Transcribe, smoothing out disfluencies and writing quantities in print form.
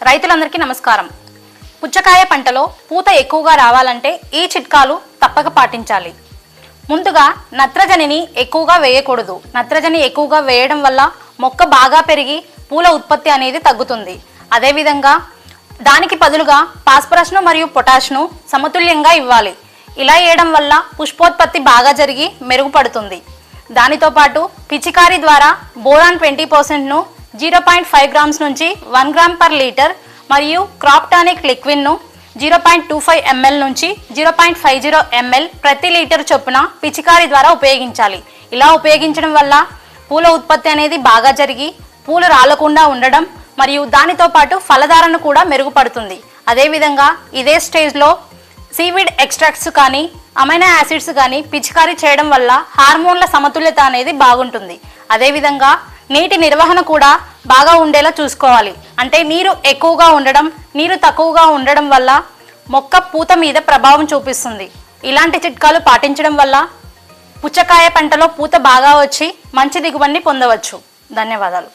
రైతులందరికీ నమస్కారం. పుచ్చకాయ పంటలో పూత ఎక్కువగా రావాలంటే ఈ చిట్కాలు తప్పక పాటించాలి. ముందుగా నత్రజనిని ఎక్కువగా వేయకూడదు. నత్రజని ఎక్కువగా వేయడం వల్ల మొక్క బాగా పెరిగి పూల ఉత్పత్తి అనేది తగ్గుతుంది. అదేవిధంగా దానికి బదులుగా ఫాస్ఫరస్ను మరియు పొటాష్ను సమతుల్యంగా ఇవ్వాలి. ఇలా వేయడం వల్ల పుష్పోత్పత్తి బాగా జరిగి మెరుగుపడుతుంది. దానితో పాటు పిచికారీ ద్వారా బోరాన్ 20%ను 0.5 గ్రామ్స్ నుంచి 1 గ్రామ్ పర్ లీటర్ మరియు క్రాప్ టానిక్ లిక్విడ్ను 0.25 ml నుంచి 0.50 ml ప్రతి లీటర్ చొప్పున పిచికారీ ద్వారా ఉపయోగించాలి. ఇలా ఉపయోగించడం వల్ల పూల ఉత్పత్తి అనేది బాగా జరిగి పూలు రాలకుండా ఉండడం మరియు దానితో పాటు ఫలధారణ కూడా మెరుగుపడుతుంది. అదేవిధంగా ఇదే స్టేజ్లో సీవీడ్ ఎక్స్ట్రాక్ట్స్ కానీ అమైనో యాసిడ్స్ కానీ పిచికారీ చేయడం వల్ల హార్మోన్ల సమతుల్యత అనేది బాగుంటుంది. అదేవిధంగా నీటి నిర్వహణ కూడా బాగా ఉండేలా చూసుకోవాలి. అంటే నీరు ఎక్కువగా ఉండడం, నీరు తక్కువగా ఉండడం వల్ల మొక్క పూత మీద ప్రభావం చూపిస్తుంది. ఇలాంటి చిట్కాలు పాటించడం వల్ల పుచ్చకాయ పంటలో పూత బాగా వచ్చి మంచి దిగుబడిని పొందవచ్చు. ధన్యవాదాలు.